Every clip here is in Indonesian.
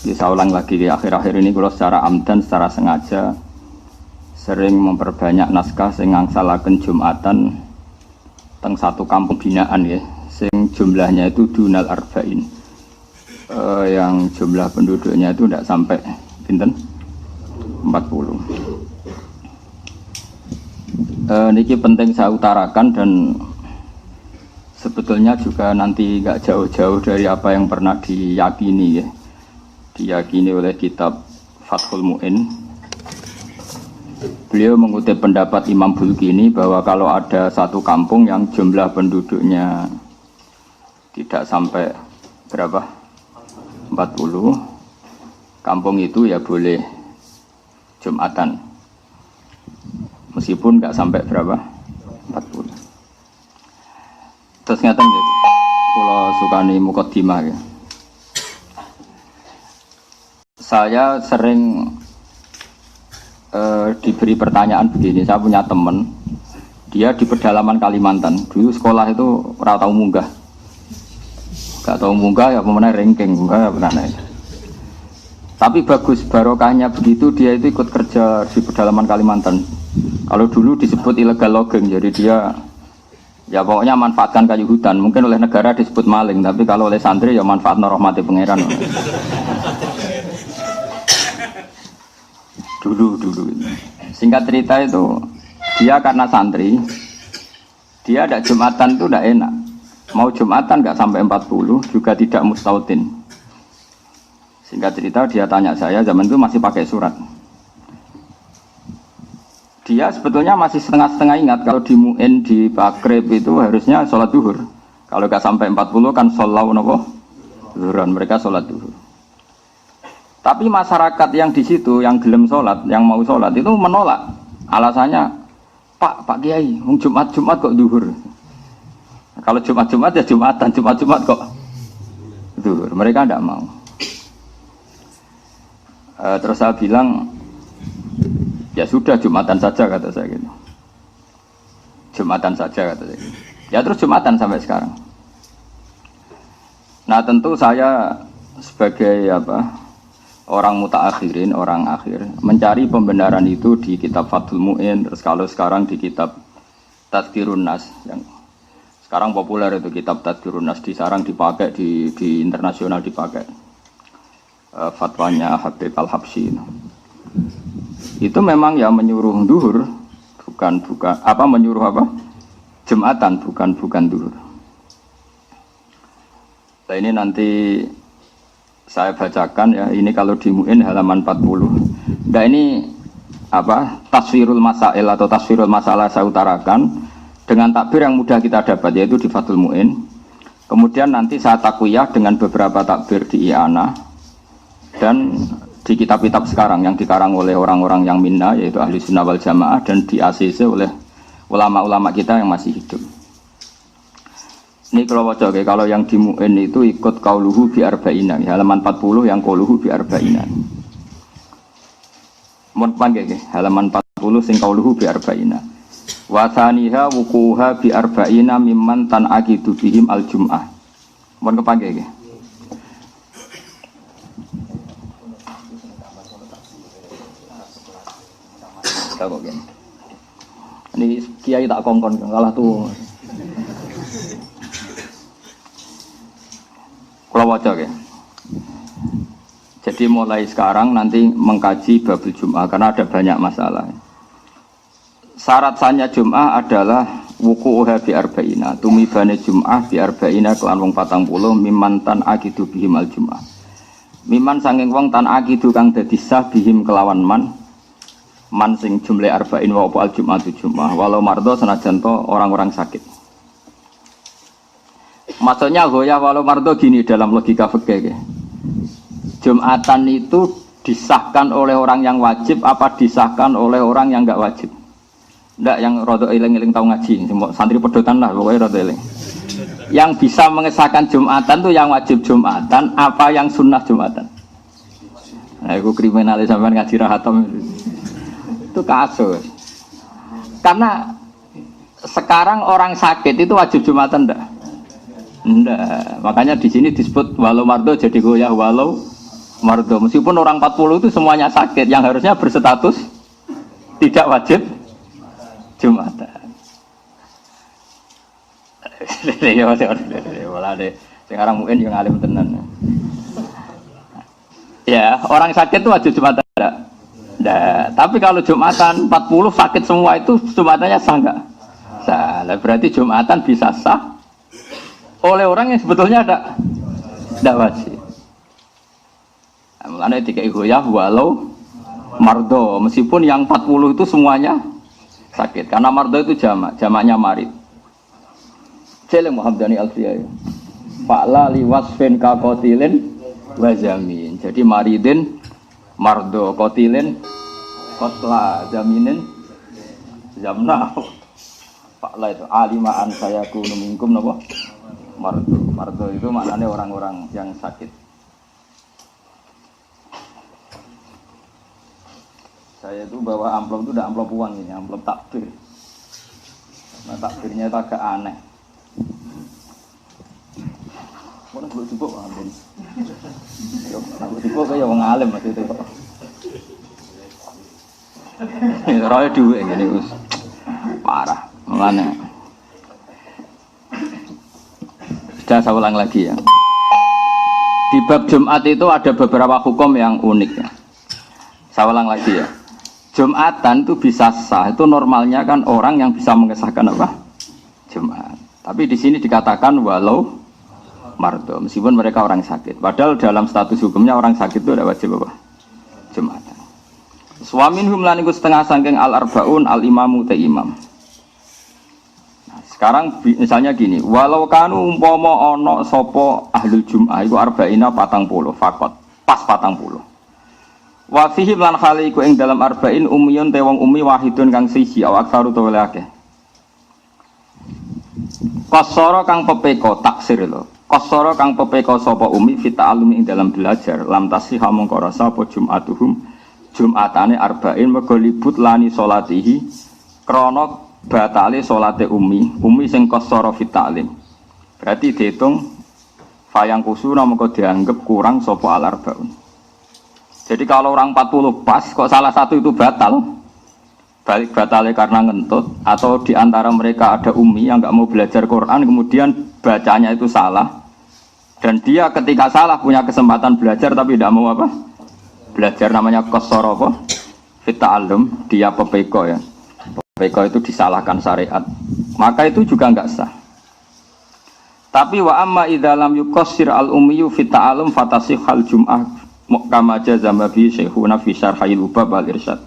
Bisa ulang lagi di akhir-akhir ini kalau secara amdan, secara sengaja sering memperbanyak naskah sing ngangsalaken Jumatan teng satu kampung binaan ya, sing jumlahnya itu dunal arba'in, yang jumlah penduduknya itu tidak sampai pinten 40. Niki penting saya utarakan dan sebetulnya juga nanti nggak jauh-jauh dari apa yang pernah diyakini ya, diyakini oleh kitab Fathul Mu'in. Beliau mengutip pendapat Imam Bulkini bahwa kalau ada satu kampung yang jumlah penduduknya tidak sampai berapa 40, kampung itu ya boleh Jumatan meskipun nggak sampai berapa 40. Terus ngeten ya, kalau sukani mukaddimah ya, saya sering diberi pertanyaan begini. Saya punya teman, dia di pedalaman Kalimantan. Dulu sekolah itu ora tau munggah, gak tau munggah ya pemenang ranking munggah ya benar. Tapi bagus barokahnya begitu, dia itu ikut kerja di pedalaman Kalimantan. Kalau dulu disebut illegal logging, jadi dia ya pokoknya manfaatkan kayu hutan. Mungkin oleh negara disebut maling, tapi kalau oleh santri ya manfaat rahmati pangeran. Dulu singkat cerita itu dia karena santri, dia ada Jumatan itu tidak enak, mau Jumatan nggak sampai 40 juga tidak mustautin. Singkat cerita dia tanya saya, zaman itu masih pakai surat. Dia sebetulnya masih setengah-setengah ingat kalau di Mu'in di Bakrib itu harusnya sholat duhur. Kalau nggak sampai 40 kan sholat nopo duhuran, mereka sholat duhur. Tapi masyarakat yang di situ, yang gelem sholat, yang mau sholat itu menolak. Alasannya, Pak Kiai, Jumat kok duhur. Kalau Jumat ya Jumatan, Jumat kok duhur. Mereka tidak mau. Terus saya bilang, ya sudah Jumatan saja kata saya gitu. Jumatan saja kata saya. Ya terus Jumatan sampai sekarang. Nah tentu saya sebagai orang mutaakhirin, orang akhir, mencari pembenaran itu di kitab Fathul Mu'in, terus kalau sekarang di kitab Tadhkirun Nas, yang sekarang populer itu kitab Tadhkirun Nas, disarang dipakai di internasional dipakai, fatwanya Habib Al-Habsyi. Itu memang ya menyuruh duhur, bukan menyuruh Jumatan, bukan duhur. Nah ini nanti saya bacakan ya, ini kalau di Mu'in halaman 40. Nah ini tasfirul masail atau tasfirul masalah saya utarakan dengan takbir yang mudah kita dapat, yaitu di Fathul Mu'in. Kemudian nanti saya takwiyah dengan beberapa takbir di I'anah dan di kitab-kitab sekarang yang dikarang oleh orang-orang yang minna, yaitu Ahli Sunnah wal Jamaah, dan di ACC oleh ulama-ulama kita yang masih hidup. Ini kalau wajah, kalau yang di Mu'in itu ikut qauluhu bi arba'ina, halaman 40 yang qauluhu bi arba'ina. Mun panggil halaman 40 sing qauluhu bi arba'ina. Wa tsaniha wuquha bi arba'ina mimman tan'aqidu bihim al-jum'ah. Mun kepanggil nggih. Tak kok gini. Ini kiai tak kongkon kalah tuh. Kalau wajah ya. Jadi mulai sekarang nanti mengkaji babul Jum'ah karena ada banyak masalah. Syarat sahnya Jum'ah adalah wuku'uha bi arba'ina, tumibane Jum'ah bi arba'ina kelan wong 40 mimman tan aqidu bihim al Jum'ah. Mimman sanging wong tan aqidu kang dadi sah bihim kelawan man sing jumlah arba'in wa al Jum'ah tu Jum'ah walau mardo senajan to orang-orang sakit. Maksudnya goyah walau mardo gini dalam logika fikih. Jumatan itu disahkan oleh orang yang wajib apa disahkan oleh orang yang enggak wajib? Enggak, yang rada eling-eling tau ngaji, santri pedotan lah pokoknya rada eling. Yang bisa mengesahkan Jumatan itu yang wajib Jumatan apa yang sunnah Jumatan? Nah, itu kriminalis sampean ngaji rahatam itu kasus. Karena sekarang orang sakit itu wajib Jumatan enggak? Enggak, makanya di sini disebut walau mardo jadi goyah walau mardo. Meskipun orang 40 itu semuanya sakit, yang harusnya berstatus tidak wajib Jumatan. Ya wala deh. Sekarang mungkin yang alim tenan. Ya, orang sakit itu wajib Jumatan enggak? Enggak. Tapi kalau Jumatan 40 sakit semua itu Jumatannya sah enggak? Sah. Berarti Jumatan bisa sah oleh orang yang sebetulnya enggak wajib. Mulanya dikai goyah walau mardo, meskipun yang 40 itu semuanya sakit. Karena mardo itu jamaknya marid. Jeleng Muhammadani Alfiyah. Fa'la liwasfin ka qatilin wa zamin. Jadi maridin mardo, qatilin qatla, zaminin zamna. Fa'la itu alimaan sayakunu minkum napa? Mardo. Mardo itu maknanya orang-orang yang sakit. Saya itu bawa amplop itu udah amplop uang ini, amplop takbir. Nah takbirnya itu agak aneh. Mana belum cukup ambil. Belum cukup kayak orang alim macam itu. Ini roy dua ini us parah, mana? Sudah saya ulang lagi ya. Di bab Jumat itu ada beberapa hukum yang unik ya. Saya ulang lagi ya. Jumatan itu bisa sah, itu normalnya kan orang yang bisa mengesahkan apa? Jumat. Tapi di sini dikatakan walau mardo, meskipun mereka orang sakit. Padahal dalam status hukumnya orang sakit itu ada wajib apa? Jumatan. Suamin humlan iku setengah sangking al-arbaun al-imamu te imam. Nah, sekarang misalnya gini, walau kanu umpama ana sapa ahlul jum'ah iku arba'ina 40 fakot, pas 40. Wa fihi lan khali iku ing dalam arba'in umiyun te wong umi wahidun kang siji awak saru to welake. Kosoro kang pepeko taksir lho. Kosoro kang pepeko sapa umi fi ta'allumi ing dalam belajar lam tasih mongko rasa apa jum'atuhum Jumatane arba'in mergo libut lani salatihi krana batale salate umi sing kosoro fi ta'lim. Berarti dihitung fayang kusuna mongko dianggap kurang sapa al arba'un. Jadi kalau orang 40 pas kok salah satu itu batal, balik batalnya karena ngentut, atau di antara mereka ada umi yang nggak mau belajar Quran kemudian bacanya itu salah, dan dia ketika salah punya kesempatan belajar tapi tidak mau apa? Belajar, namanya qasara apa? Fit ta'allum, dia pepeko ya. Pepeko itu disalahkan syariat. Maka itu juga enggak sah. Tapi wa amma idza lam yuqassir al-ummiyu fit ta'allum fatasihhal jum'ah kama jazama bi syekhuna fi syarhil ubab wal irsyad.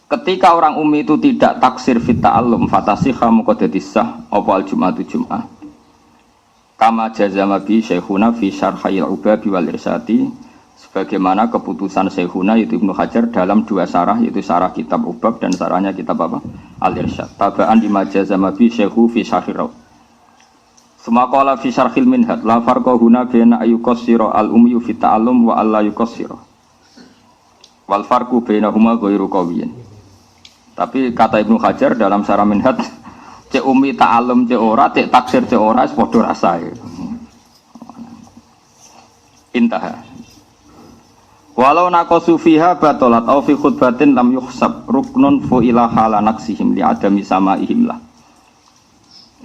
Ketika orang umi itu tidak taksir fit ta'allum fatasihha moko dadi sah apa al-jum'atu jum'ah. Kama jazama bi syekhuna fi syarhil ubab wal irsyadi. Sebagaimana keputusan Syekhuna yaitu Ibnu Hajar dalam dua sarah, yaitu sarah kitab Ubab dan sarahnya kitab apa? Al-Irsyad. Tabaan di majazama bi Syekhu fi syarhir. Semaqala fi syarhil minhad la farqa huna baina ayuqassira al-ummi fi ta'allum wa alla yuqassira. Wal farqu bainahuma ghairu qawiyyin. Tapi kata Ibnu Hajar dalam sarah minhad, cek ummi ta'allum cek ora, cek taksir cek ora padha rasae. Intah. Walau naqasu fiha batalat aw fi khutbatin lam yuhsab ruknun fu ila hala naqsihim li adami samaihim lah.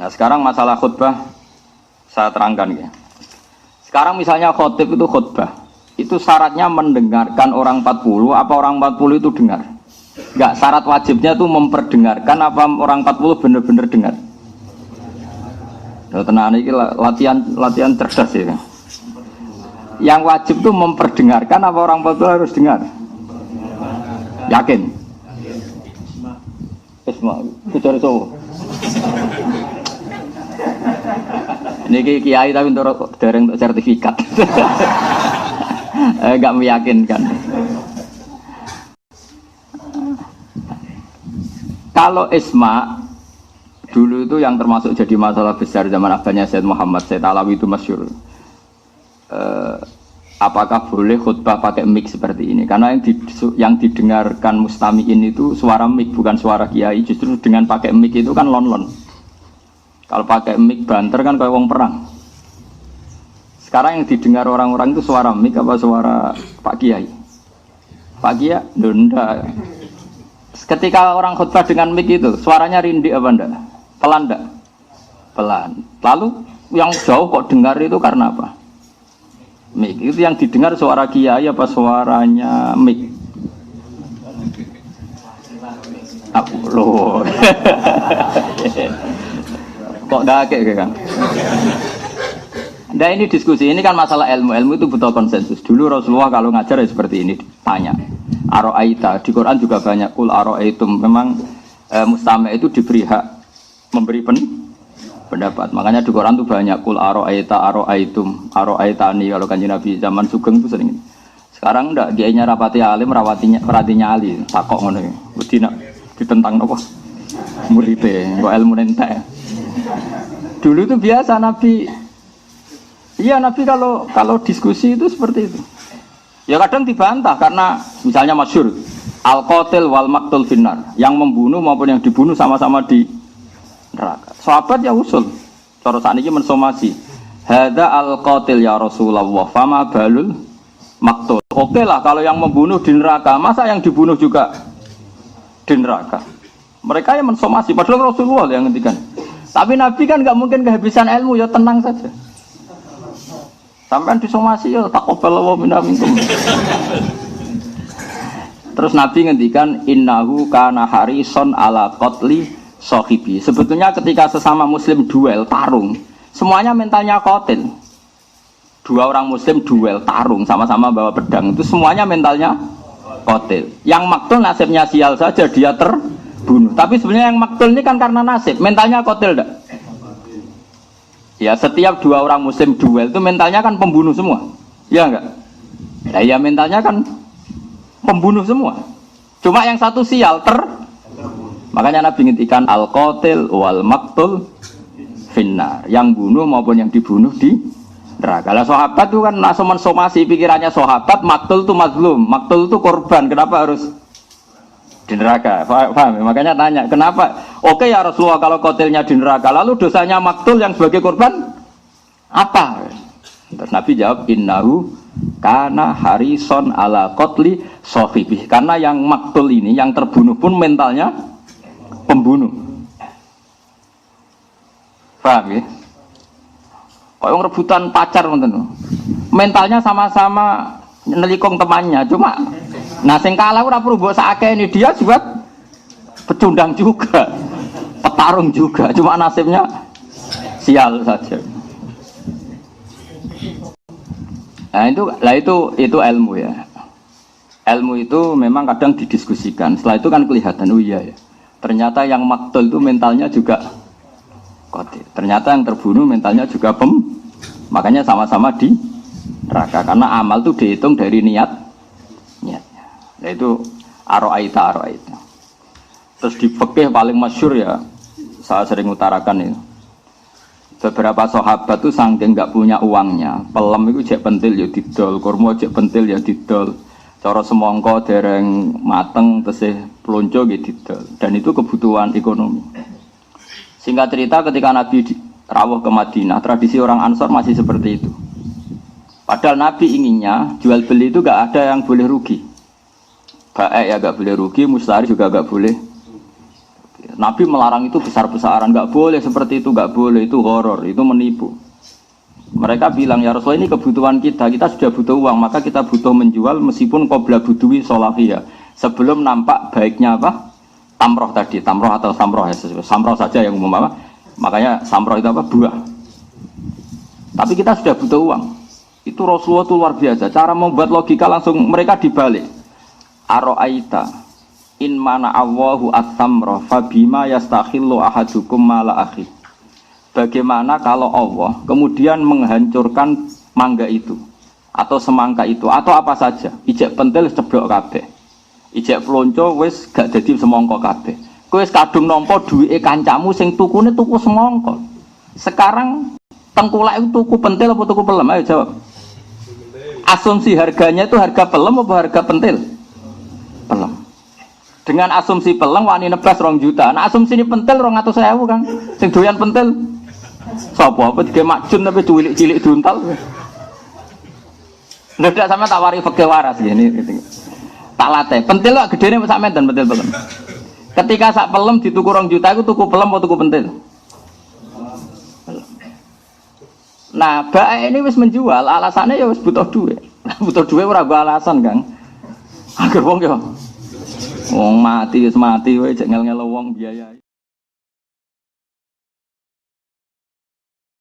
Nah, sekarang masalah khutbah saya terangkan ya. Sekarang misalnya khotib itu khutbah, itu syaratnya mendengarkan orang 40 apa orang 40 itu dengar? Enggak, syarat wajibnya itu memperdengarkan apa orang 40 benar-benar dengar. Nah, tenan iki latihan cerdas ya. Yang wajib itu memperdengarkan apa orang 40 harus dengar? Yakin? Isma, bicara so. Ini kiai tapi untuk dereng untuk sertifikat. Enggak meyakinkan. Kalau isma dulu itu yang termasuk jadi masalah besar zaman abahnya Said Muhammad Said Alawi itu masyhur. Apakah boleh khutbah pakai mic seperti ini? Karena yang didengarkan mustami'in itu suara mic bukan suara kiai. Justru dengan pakai mic itu kan lon-lon. Kalau pakai mic banter kan kayak wong perang. Sekarang yang didengar orang-orang itu suara mik apa suara Pak Kiai? Pak Kiai, enggak. Ketika orang khutbah dengan mik itu, suaranya rindik apa enggak? Pelan enggak? Pelan. Lalu yang jauh kok dengar itu karena apa? Mik. Itu yang didengar suara Kiai apa suaranya mik? Aku loh. Kok dakek kan? Nah ini diskusi, ini kan masalah ilmu. Ilmu itu butuh konsensus. Dulu Rasulullah kalau ngajar ya seperti ini, tanya. Aro'aita, di Quran juga banyak. Kul aro'aitum, memang mustami' itu diberi hak memberi pendapat. Makanya di Quran itu banyak. Kul aro'aita, aro'aitum, aro'aitani. Kalau kanjeng Nabi zaman Sugeng itu sering. Sekarang enggak, dianya rapati alim, perhatinya ali. Takok ngono ya. Ditentang apa? Muridnya, kok ilmu nentek. Dulu itu biasa Nabi. Iya Nabi kalau diskusi itu seperti itu. Ya kadang dibantah karena misalnya masyhur al-qatil wal maqtul finnar, yang membunuh maupun yang dibunuh sama-sama di neraka. Sahabat ya usul. Cara sakniki mensomasi. Hadza al-qatil ya Rasulullah, fama balul maqtul. Oke lah kalau yang membunuh di neraka, masa yang dibunuh juga di neraka? Mereka yang mensomasi, padahal Rasulullah yang ngendikan. Tapi Nabi kan nggak mungkin kehabisan ilmu, ya tenang saja. Sampai disomasi ya taqabbal minna minkum. Terus Nabi ngendikan innahu kana harison ala qatli sahibi. Sebetulnya ketika sesama muslim duel tarung, semuanya mentalnya qatil. Dua orang muslim duel tarung sama-sama bawa pedang, itu semuanya mentalnya qatil. Yang maktul nasibnya sial saja, dia terbunuh. Tapi sebenarnya yang maktul ini kan karena nasib, mentalnya qatil enggak? Ya setiap dua orang muslim duel itu mentalnya kan pembunuh semua, ya enggak? Nah, ya mentalnya kan pembunuh semua. Cuma yang satu sial makanya Nabi ngintikan al-qatil wal maqtul finnar, yang bunuh maupun yang dibunuh di neraka. Lah sahabat itu kan langsung mensomasi pikirannya sahabat, maktul itu mazlum, maktul itu korban, kenapa harus di neraka? Paham? Makanya tanya, kenapa? Oke ya Rasulullah kalau qatilnya di neraka, lalu dosanya maktul yang sebagai korban apa? Terus Nabi jawab innahu kana harison ala qatli sahibi. Karena yang maktul ini, yang terbunuh pun mentalnya pembunuh. Paham ya? Kok rebutan pacar ngoten. Mentalnya sama-sama nelikong temannya, cuma nah sing kalah ora perlu mbok sakake ini, dia juga pecundang juga, petarung juga, cuma nasibnya sial saja. Nah itu ilmu ya. Ilmu itu memang kadang didiskusikan. Setelah itu kan kelihatan, oh iya ya. Ternyata yang maktul itu mentalnya juga qatil. Ternyata yang terbunuh mentalnya juga makanya sama-sama di neraka. Karena amal itu dihitung dari niatnya. Nah itu aro'aita. Terus di fikih paling masyhur ya, saya sering utarakan itu. Beberapa sahabat tuh saking nggak punya uangnya, pelem itu cek pentil ya didol, kurma cek pentil ya didol, cara semongko dereng mateng tesih plonco ya didol, dan itu kebutuhan ekonomi. Singkat cerita ketika Nabi rawuh ke Madinah, tradisi orang Ansor masih seperti itu. Padahal Nabi inginnya jual beli itu gak ada yang boleh rugi. Baik ya gak boleh rugi, mustahil juga gak boleh. Nabi melarang itu besar-besaran, gak boleh seperti itu, gak boleh, itu horor, itu menipu. Mereka bilang ya Rasulullah ini kebutuhan kita sudah butuh uang, maka kita butuh menjual meskipun qabla budui solafiyah, sebelum nampak baiknya apa? Tamroh tadi, tamroh atau samroh ya, samroh saja yang umum apa? Makanya samroh itu apa? Buah. Tapi kita sudah butuh uang. Itu Rasulullah itu luar biasa. Cara membuat logika langsung mereka dibalik. Aro'aita in mana Allahu as-samra fabima yastakhillu ahadukum mala akhi. Bagaimana kalau Allah kemudian menghancurkan mangga itu atau semangka itu atau apa saja, ijek pentil ceblok kabeh, ijek plonco wis gak dadi semangka kabeh, kowe wis kadung nampa duwike kancamu sing tukune tuku semangka, sekarang tengkulak itu tuku pentil apa tuku pelem? Ayo jawab. Asumsi harganya itu harga pelem apa harga pentil? Pelem. Dengan asumsi pelem wani nebas 2 juta. Nah asumsi ini pentil 200.000 kan. Sing doyan pentil sapa? Apa dige makjun tapi cilik-cilik duntal. Ndak sama tak wari fikih waras gini gitu. Tak latih. Pentil kok gedene sak menten pentil pelem. Ketika sak pelem dituku 2 juta iku tuku pelem apa tuku pentil? Nah, bae ini wis menjual, alasannya ya wis butuh duit. Butuh duit ora go alasan, Kang. Agar wong yo wong mati wis mati wae cek ngel-ngel wong biaya.